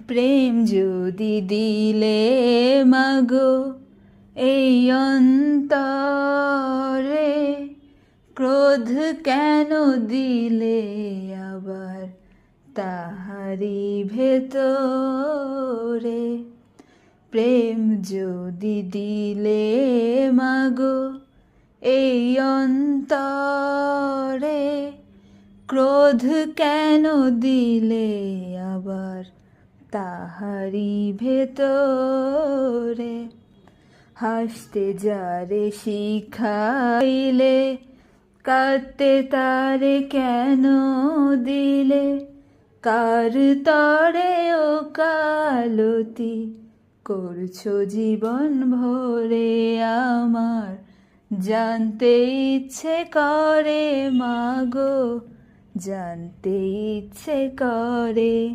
প্রেম যদি দিলে মাগো এই অন্তরে, ক্রোধ কেন দিলে আবার তাহারি ভেতরে? প্রেম যদি দিলে মাগো এই অন্তরে, ক্রোধ কেন দিলে আবার তাহারি ভেতরে? হাসতে যারে শিখাইলে, কাঁদতে তারে কেন দিলে? কার তরে ও কালতি করছো জীবন ভরে আমার, জানতে ইচ্ছে করে মাগো, জানতে ইচ্ছে করে।